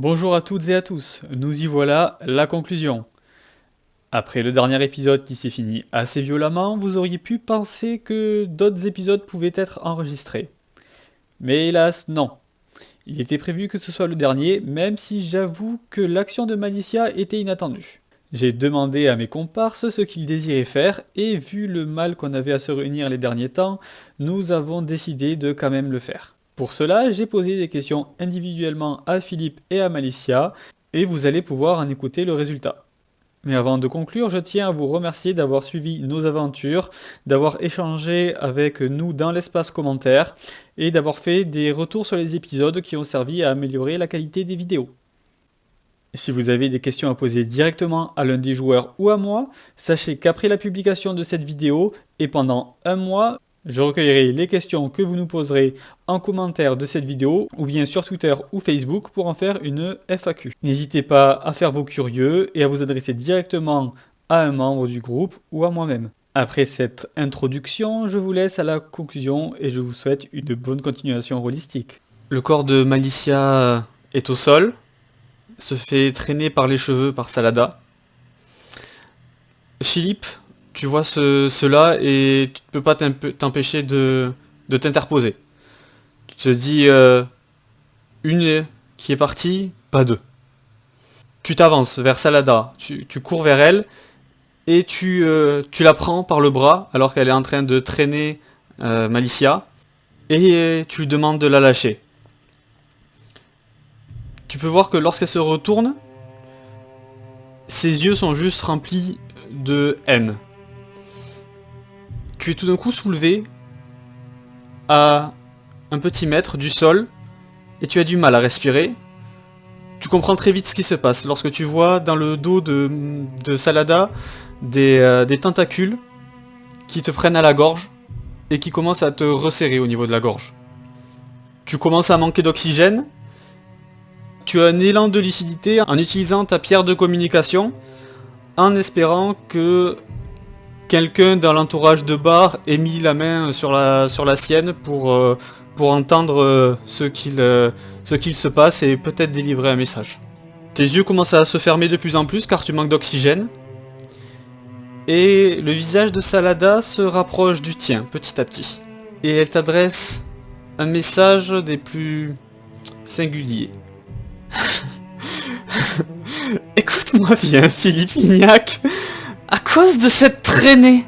Bonjour à toutes et à tous, nous y voilà, la conclusion. Après le dernier épisode qui s'est fini assez violemment, vous auriez pu penser que d'autres épisodes pouvaient être enregistrés. Mais hélas, non. Il était prévu que ce soit le dernier, même si j'avoue que l'action de Malicia était inattendue. J'ai demandé à mes comparses ce qu'ils désiraient faire, et vu le mal qu'on avait à se réunir les derniers temps, nous avons décidé de quand même le faire. Pour cela, j'ai posé des questions individuellement à Philippe et à Malicia, et vous allez pouvoir en écouter le résultat. Mais avant de conclure, je tiens à vous remercier d'avoir suivi nos aventures, d'avoir échangé avec nous dans l'espace commentaire, et d'avoir fait des retours sur les épisodes qui ont servi à améliorer la qualité des vidéos. Si vous avez des questions à poser directement à l'un des joueurs ou à moi, sachez qu'après la publication de cette vidéo, et pendant un mois, je recueillerai les questions que vous nous poserez en commentaire de cette vidéo, ou bien sur Twitter ou Facebook pour en faire une FAQ. N'hésitez pas à faire vos curieux et à vous adresser directement à un membre du groupe ou à moi-même. Après cette introduction, je vous laisse à la conclusion et je vous souhaite une bonne continuation holistique. Le corps de Malicia est au sol, se fait traîner par les cheveux par Salada. Philippe, tu vois cela et tu ne peux pas t'empêcher de t'interposer. Tu te dis, une qui est partie, pas deux. Tu t'avances vers Salada, tu cours vers elle et tu la prends par le bras alors qu'elle est en train de traîner Malicia et tu lui demandes de la lâcher. Tu peux voir que lorsqu'elle se retourne, ses yeux sont juste remplis de haine. Tu es tout d'un coup soulevé à un petit mètre du sol et tu as du mal à respirer. Tu comprends très vite ce qui se passe lorsque tu vois dans le dos de Salada des tentacules qui te prennent à la gorge et qui commencent à te resserrer au niveau de la gorge. Tu commences à manquer d'oxygène. Tu as un élan de lucidité en utilisant ta pierre de communication en espérant que quelqu'un dans l'entourage de Bar ait mis la main sur la sienne pour entendre ce qu'il se passe et peut-être délivrer un message. Tes yeux commencent à se fermer de plus en plus car tu manques d'oxygène. Et le visage de Salada se rapproche du tien petit à petit. Et elle t'adresse un message des plus singuliers. Écoute-moi bien, Philippe Lignac. À cause de cette traînée,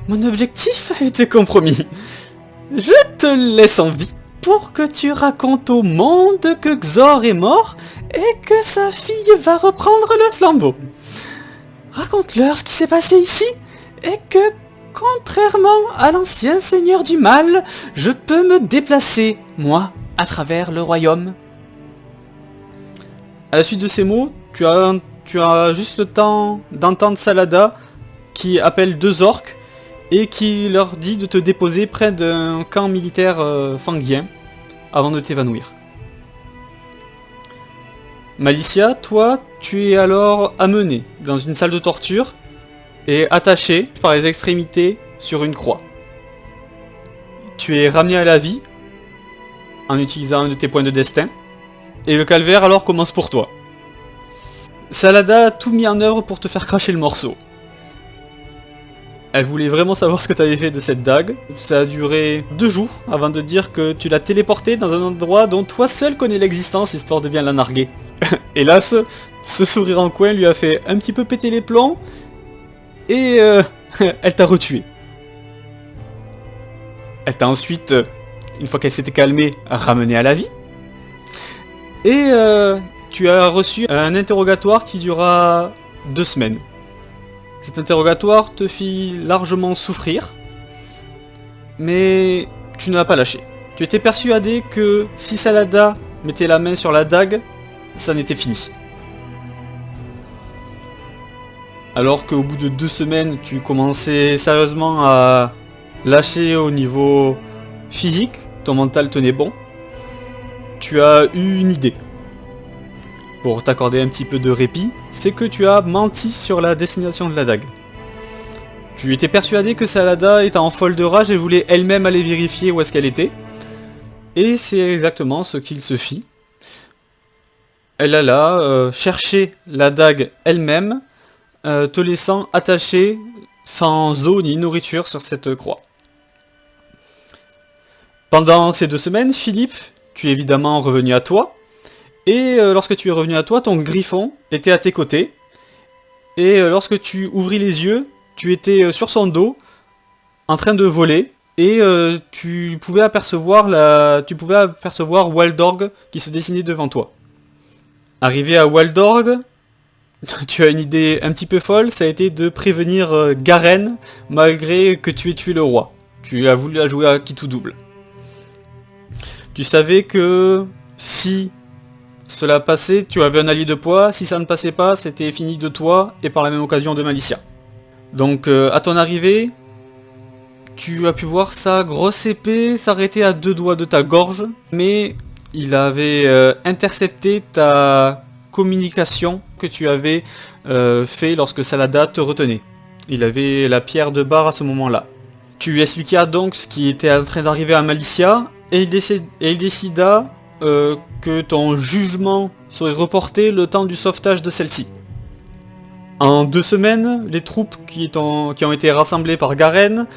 mon objectif a été compromis. Je te laisse en vie pour que tu racontes au monde que Xor est mort et que sa fille va reprendre le flambeau. Raconte-leur ce qui s'est passé ici et que, contrairement à l'ancien seigneur du mal, je peux me déplacer, moi, à travers le royaume. À la suite de ces mots, tu as juste le temps d'entendre Salada qui appelle deux orques et qui leur dit de te déposer près d'un camp militaire fangien avant de t'évanouir. Malicia, toi, tu es alors amené dans une salle de torture et attaché par les extrémités sur une croix. Tu es ramené à la vie en utilisant un de tes points de destin et le calvaire alors commence pour toi. Salada a tout mis en œuvre pour te faire cracher le morceau. Elle voulait vraiment savoir ce que tu avais fait de cette dague. Ça a duré 2 jours avant de dire que tu l'as téléportée dans un endroit dont toi seul connais l'existence, histoire de bien la narguer. Hélas, ce sourire en coin lui a fait un petit peu péter les plombs et elle t'a retué. Elle t'a ensuite, une fois qu'elle s'était calmée, ramenée à la vie. Et tu as reçu un interrogatoire qui dura 2 semaines. Cet interrogatoire te fit largement souffrir, mais tu ne l'as pas lâché. Tu étais persuadé que si Salada mettait la main sur la dague, ça n'était fini. Alors qu'au bout de 2 semaines, tu commençais sérieusement à lâcher au niveau physique, ton mental tenait bon, tu as eu une idée. Pour t'accorder un petit peu de répit, c'est que tu as menti sur la destination de la dague. Tu étais persuadé que Salada était en folle de rage et voulait elle-même aller vérifier où est-ce qu'elle était. Et c'est exactement ce qu'il se fit. elle alla chercher la dague elle-même, te laissant attaché sans eau ni nourriture sur cette croix. Pendant ces 2 semaines, Philippe, tu es évidemment revenu à toi, et lorsque tu es revenu à toi, ton griffon était à tes côtés, et lorsque tu ouvris les yeux, tu étais sur son dos, en train de voler, et tu pouvais apercevoir Waldorg qui se dessinait devant toi. Arrivé à Waldorg, tu as une idée un petit peu folle, ça a été de prévenir Garen, malgré que tu aies tué le roi. Tu as voulu la jouer à qui tout double. Tu savais que si cela passait, tu avais un allié de poids, si ça ne passait pas, c'était fini de toi, et par la même occasion de Malicia. Donc à ton arrivée, tu as pu voir sa grosse épée s'arrêter à 2 doigts de ta gorge, mais il avait intercepté ta communication que tu avais fait lorsque Salada te retenait. Il avait la pierre de barre à ce moment-là. Tu lui expliquas donc ce qui était en train d'arriver à Malicia, et il décida que ton jugement serait reporté le temps du sauvetage de celle-ci. En 2 semaines, les troupes qui ont été rassemblées par Garen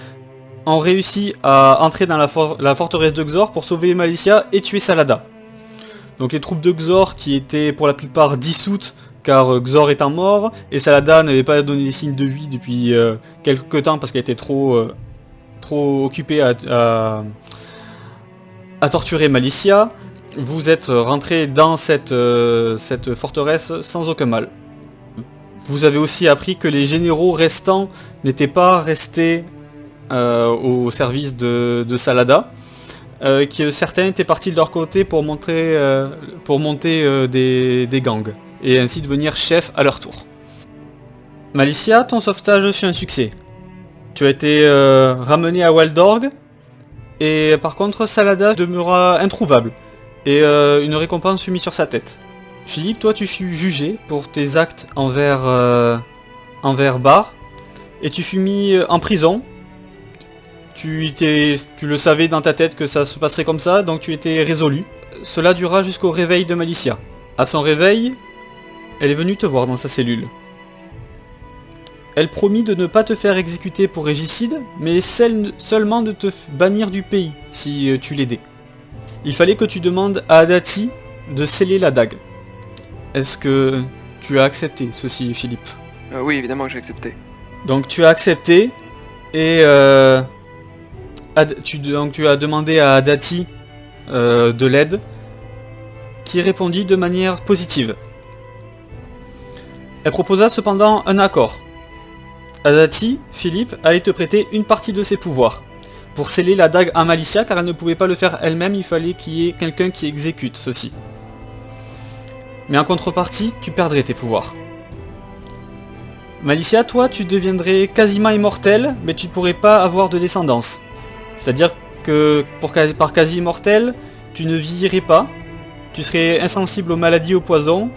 ont réussi à entrer dans la forteresse de Xor pour sauver Malicia et tuer Salada. Donc les troupes de Xor qui étaient pour la plupart dissoutes car Xor étant mort et Salada n'avait pas donné des signes de vie depuis quelques temps parce qu'elle était trop occupée à torturer Malicia, vous êtes rentré dans cette forteresse sans aucun mal. Vous avez aussi appris que les généraux restants n'étaient pas restés au service de Salada, que certains étaient partis de leur côté pour monter des gangs, et ainsi devenir chefs à leur tour. Malicia, ton sauvetage fut un succès. Tu as été ramené à Waldorg, et par contre Salada demeura introuvable, et une récompense fut mise sur sa tête. Philippe, toi tu fus jugé pour tes actes envers Bar, et tu fus mis en prison. Tu le savais dans ta tête que ça se passerait comme ça, donc tu étais résolu. Cela dura jusqu'au réveil de Malicia. À son réveil, elle est venue te voir dans sa cellule. Elle promit de ne pas te faire exécuter pour régicide, mais seulement de te bannir du pays, si tu l'aidais. Il fallait que tu demandes à Adathi de sceller la dague. Est-ce que tu as accepté ceci, Philippe ? Oui, évidemment, j'ai accepté. Donc tu as accepté, et tu as demandé à Adathi de l'aide, qui répondit de manière positive. Elle proposa cependant un accord. Adathi, Philippe, allait te prêter une partie de ses pouvoirs, pour sceller la dague à Malicia, car elle ne pouvait pas le faire elle-même, il fallait qu'il y ait quelqu'un qui exécute ceci. Mais en contrepartie, tu perdrais tes pouvoirs. Malicia, toi, tu deviendrais quasiment immortel, mais tu ne pourrais pas avoir de descendance. C'est-à-dire que, par quasi immortel, tu ne vieillirais pas, tu serais insensible aux maladies, aux poisons,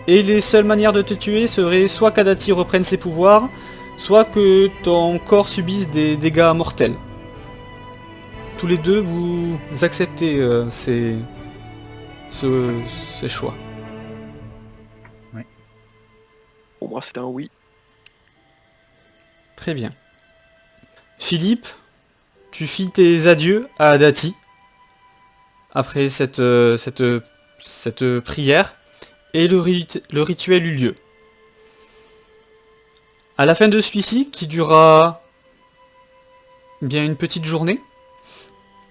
et les seules manières de te tuer seraient soit qu'Adathi reprenne ses pouvoirs, soit que ton corps subisse des dégâts mortels. Tous les deux, vous acceptez ces choix. Oui. Pour moi, c'était un oui. Très bien. Philippe, tu fis tes adieux à Adathi après cette prière, et le rituel eut lieu. À la fin de celui-ci, qui dura bien une petite journée,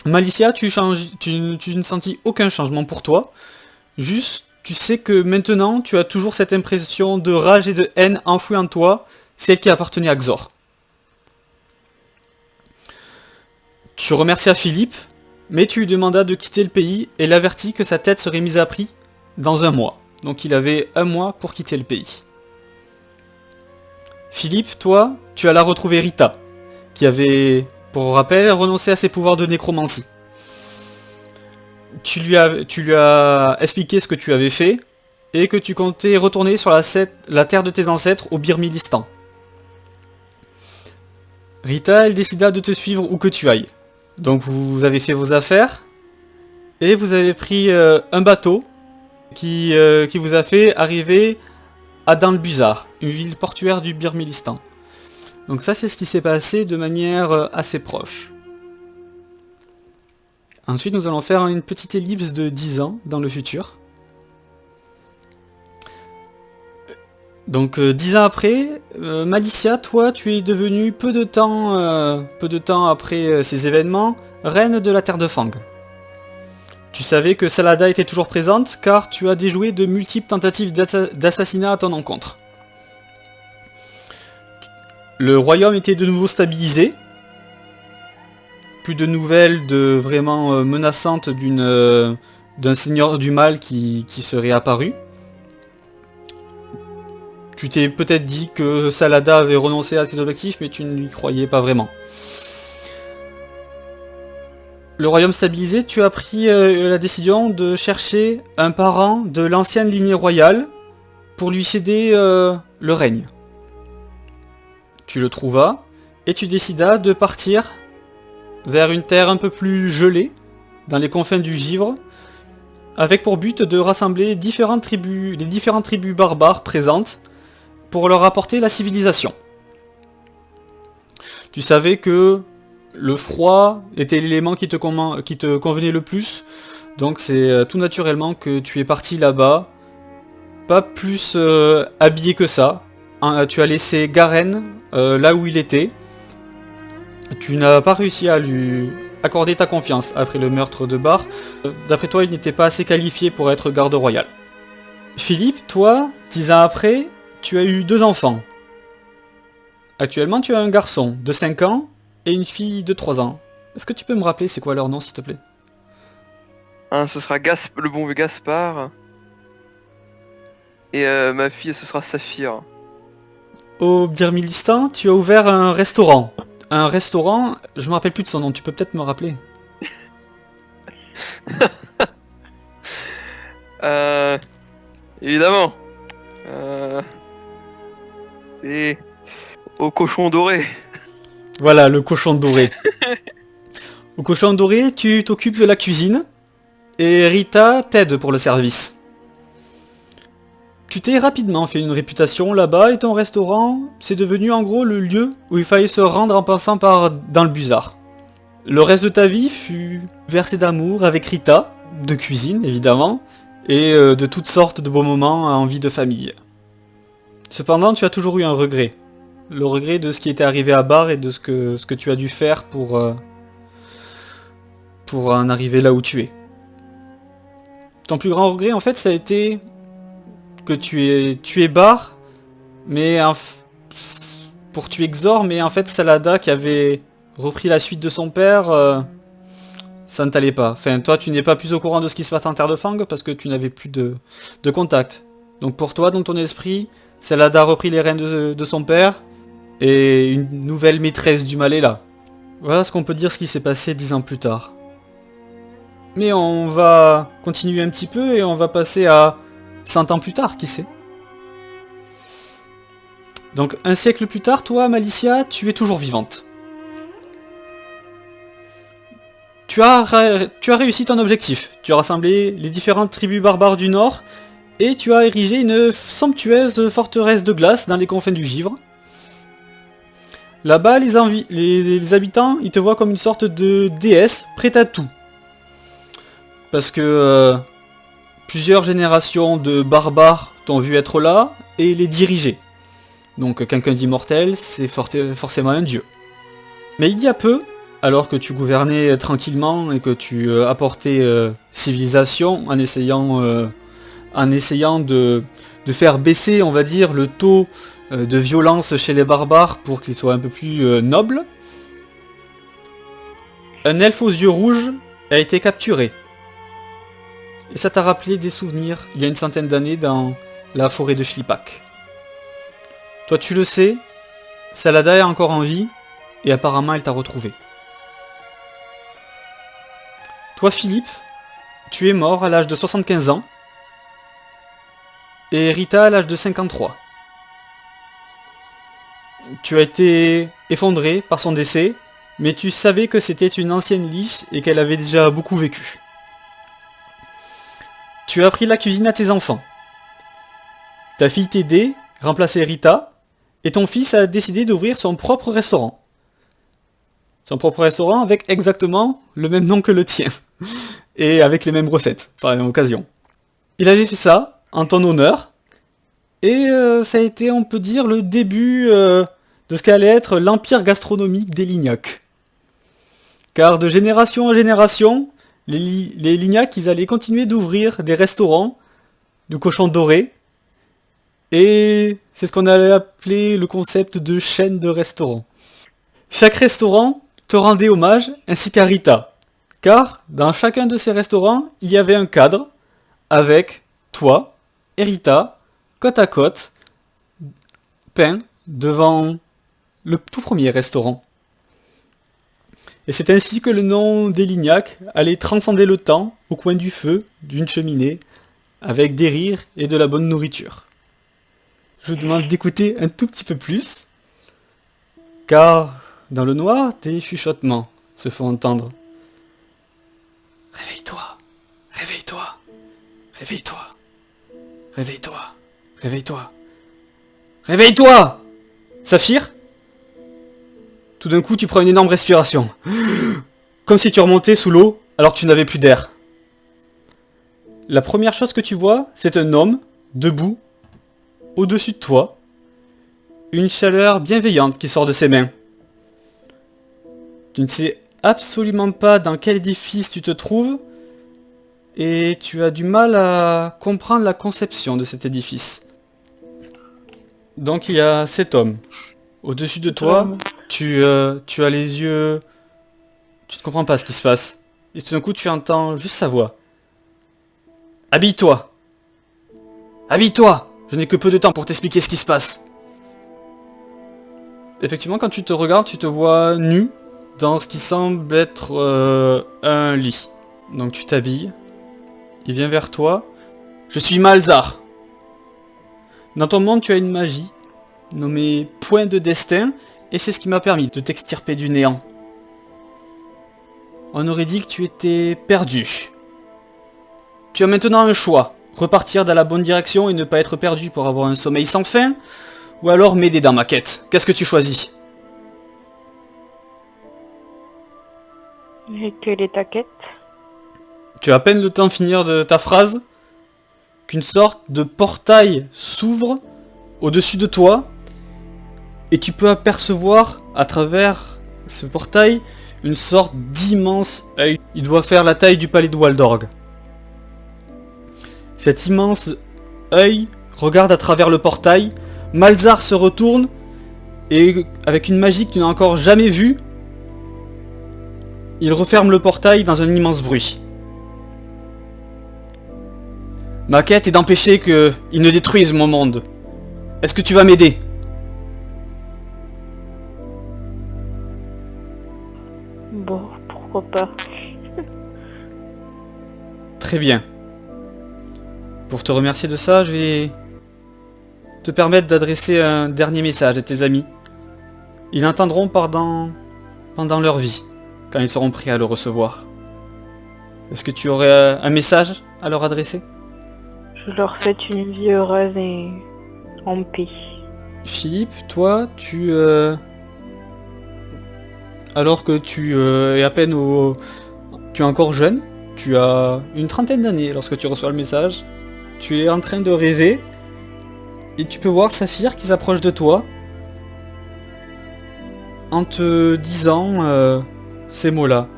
Malicia, tu ne sentis aucun changement pour toi, juste tu sais que maintenant tu as toujours cette impression de rage et de haine enfouie en toi, celle qui appartenait à Xor. Tu remercias Philippe, mais tu lui demandas de quitter le pays et l'avertis que sa tête serait mise à prix dans 1 mois. Donc il avait 1 mois pour quitter le pays. Philippe, toi, tu allas retrouver Rita, qui avait, pour rappel, renoncé à ses pouvoirs de nécromancie. Tu lui as expliqué ce que tu avais fait, et que tu comptais retourner sur la terre de tes ancêtres au Birmilistan. Rita, elle décida de te suivre où que tu ailles. Donc vous avez fait vos affaires, et vous avez pris un bateau qui vous a fait arriver à Danlbuzar, une ville portuaire du Birmélistan. Donc ça, c'est ce qui s'est passé de manière assez proche. Ensuite, nous allons faire une petite ellipse de 10 ans dans le futur. Donc 10 ans après, Malicia, toi, tu es devenue peu de temps après ces événements, reine de la Terre de Fang. Tu savais que Salada était toujours présente car tu as déjoué de multiples tentatives d'assassinat à ton encontre. Le royaume était de nouveau stabilisé. Plus de nouvelles vraiment menaçantes d'un seigneur du mal qui serait apparu. Tu t'es peut-être dit que Salada avait renoncé à ses objectifs, mais tu n'y croyais pas vraiment. Le royaume stabilisé, tu as pris la décision de chercher un parent de l'ancienne lignée royale pour lui céder le règne. Tu le trouvas, et tu décidas de partir vers une terre un peu plus gelée, dans les confins du Givre, avec pour but de rassembler les différentes tribus barbares présentes, pour leur apporter la civilisation. Tu savais que le froid était l'élément qui te convenait le plus, donc c'est tout naturellement que tu es parti là-bas, pas plus habillé que ça. Tu as laissé Garen là où il était. Tu n'as pas réussi à lui accorder ta confiance après le meurtre de Bar. D'après toi, il n'était pas assez qualifié pour être garde royal. Philippe, toi, 10 ans après, tu as eu 2 enfants. Actuellement, tu as un garçon de 5 ans et une fille de 3 ans. Est-ce que tu peux me rappeler c'est quoi leur nom, s'il te plaît? Ce sera le bon Gaspard. Et ma fille, ce sera Saphir. Au Birmélistan, tu as ouvert un restaurant. Un restaurant, je me rappelle plus de son nom, tu peux peut-être me rappeler? Évidemment. Et au cochon doré. Voilà, le cochon doré. Au cochon doré, tu t'occupes de la cuisine, et Rita t'aide pour le service. Tu t'es rapidement fait une réputation là-bas, et ton restaurant, c'est devenu en gros le lieu où il fallait se rendre en passant par Danlbuzar. Le reste de ta vie fut versé d'amour avec Rita, de cuisine évidemment, et de toutes sortes de beaux moments en vie de famille. Cependant, tu as toujours eu un regret. Le regret de ce qui était arrivé à Bar et de ce que tu as dû faire pour en arriver là où tu es. Ton plus grand regret, en fait, ça a été que tu es Bar, mais pour tuer Xor, mais en fait, Salada, qui avait repris la suite de son père, ça ne t'allait pas. Enfin, toi, tu n'es pas plus au courant de ce qui se passe en Terre de Fang parce que tu n'avais plus de contact. Donc pour toi, dans ton esprit, Salada a repris les rênes de son père, et une nouvelle maîtresse du mal est là. Voilà ce qu'on peut dire ce qui s'est passé 10 ans plus tard. Mais on va continuer un petit peu et on va passer à 100 ans plus tard, qui sait. Donc un siècle plus tard, toi, Malicia, tu es toujours vivante. Tu as réussi ton objectif. Tu as rassemblé les différentes tribus barbares du Nord et tu as érigé une somptueuse forteresse de glace dans les confins du Givre. Là-bas, les habitants, ils te voient comme une sorte de déesse prête à tout. Parce que plusieurs générations de barbares t'ont vu être là et les diriger. Donc quelqu'un d'immortel, c'est forcément un dieu. Mais il y a peu, alors que tu gouvernais tranquillement et que tu apportais civilisation en essayant de faire baisser, on va dire, le taux de violence chez les barbares pour qu'ils soient un peu plus nobles, un elfe aux yeux rouges a été capturé. Et ça t'a rappelé des souvenirs il y a une centaine d'années dans la forêt de Schlipak. Toi tu le sais, Salada est encore en vie et apparemment elle t'a retrouvé. Toi Philippe, tu es mort à l'âge de 75 ans et Rita à l'âge de 53. Tu as été effondré par son décès, mais tu savais que c'était une ancienne liche et qu'elle avait déjà beaucoup vécu. tu as appris la cuisine à tes enfants. Ta fille Tédé remplaçait Rita, et ton fils a décidé d'ouvrir son propre restaurant. Son propre restaurant avec exactement le même nom que le tien. Et avec les mêmes recettes, par la même occasion. Il avait fait ça en ton honneur, et ça a été, on peut dire, le début de ce qu'allait être l'empire gastronomique des Lignac. Car de génération en génération, les Lignac, ils allaient continuer d'ouvrir des restaurants de cochons dorés, et c'est ce qu'on allait appeler le concept de chaîne de restaurants. Chaque restaurant te rendait hommage, ainsi qu'à Rita. Car dans chacun de ces restaurants, il y avait un cadre avec toi et Rita, côte à côte, peint devant le tout premier restaurant. Et c'est ainsi que le nom des Lignac allait transcender le temps au coin du feu d'une cheminée, avec des rires et de la bonne nourriture. Je vous demande d'écouter un tout petit peu plus, car dans le noir, des chuchotements se font entendre. Réveille-toi, réveille-toi, réveille-toi, réveille-toi, réveille-toi, réveille-toi, Saphir. Tout d'un coup, tu prends une énorme respiration, comme si tu remontais sous l'eau alors que tu n'avais plus d'air. La première chose que tu vois, c'est un homme, debout, au-dessus de toi, une chaleur bienveillante qui sort de ses mains. Tu ne sais absolument pas dans quel édifice tu te trouves, et tu as du mal à comprendre la conception de cet édifice. Donc il y a cet homme. Au-dessus de toi, tu as les yeux... Tu ne comprends pas ce qui se passe. Et tout d'un coup, tu entends juste sa voix. Habille-toi. Habille-toi. Je n'ai que peu de temps pour t'expliquer ce qui se passe. Effectivement, quand tu te regardes, tu te vois nu dans ce qui semble être un lit. Donc tu t'habilles. Il vient vers toi. Je suis Malzar. Dans ton monde, tu as une magie nommée Point de Destin, et c'est ce qui m'a permis de t'extirper du néant. On aurait dit que tu étais perdu. Tu as maintenant un choix. Repartir dans la bonne direction et ne pas être perdu pour avoir un sommeil sans fin, ou alors m'aider dans ma quête. Qu'est-ce que tu choisis? Et quelle est ta quête? Tu as à peine le temps de finir de ta phrase qu'une sorte de portail s'ouvre au-dessus de toi et tu peux apercevoir à travers ce portail une sorte d'immense œil. Il doit faire la taille du palais de Waldorg. Cet immense œil regarde à travers le portail. Malzar se retourne et avec une magie que tu n'as encore jamais vue, il referme le portail dans un immense bruit. Ma quête est d'empêcher qu'ils ne détruisent mon monde. Est-ce que tu vas m'aider? Bon, pourquoi pas. Très bien. Pour te remercier de ça, je vais te permettre d'adresser un dernier message à tes amis. Ils l'entendront pendant leur vie, quand ils seront prêts à le recevoir. Est-ce que tu aurais un message à leur adresser? Je leur souhaite une vie heureuse et en paix. Philippe, toi, alors que tu es à peine tu es encore jeune, tu as une trentaine d'années lorsque tu reçois le message, tu es en train de rêver, et tu peux voir Saphir qui s'approche de toi, en te disant ces mots-là.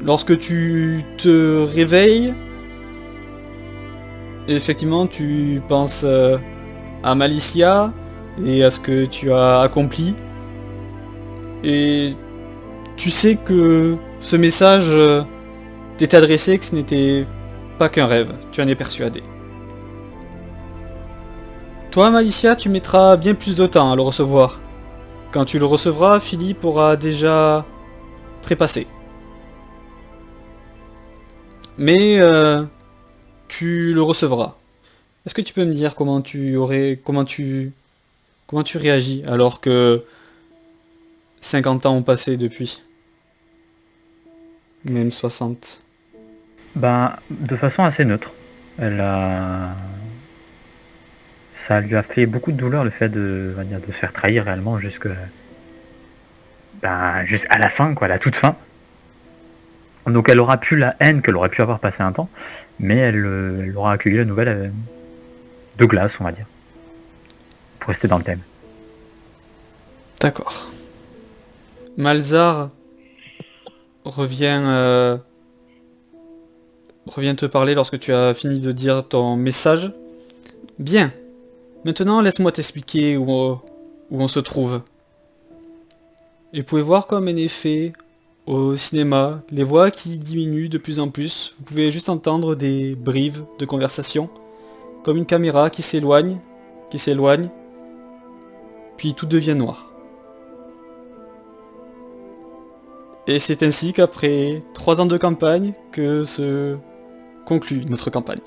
Lorsque tu te réveilles, effectivement tu penses à Malicia et à ce que tu as accompli. Et tu sais que ce message t'est adressé, que ce n'était pas qu'un rêve, tu en es persuadé. Toi, Malicia, tu mettras bien plus de temps à le recevoir. Quand tu le recevras, Philippe aura déjà trépassé. Mais tu le recevras. Est-ce que tu peux me dire comment tu réagis alors que 50 ans ont passé depuis? Même 60. De façon assez neutre. Elle a... Ça lui a fait beaucoup de douleur le fait de, on va dire, de se faire trahir réellement jusqu'à la fin, quoi, à la toute fin. Donc elle aura plus la haine qu'elle aurait pu avoir passé un temps, mais elle aura accueilli la nouvelle de glace, on va dire. Pour rester dans le thème. D'accord. Malzar revient te parler lorsque tu as fini de dire ton message. Bien. Maintenant, laisse-moi t'expliquer où on se trouve. Et vous pouvez voir comme un effet au cinéma, les voix qui diminuent de plus en plus. Vous pouvez juste entendre des brives de conversation, comme une caméra qui s'éloigne, puis tout devient noir. Et c'est ainsi qu'après 3 ans de campagne que se conclut notre campagne.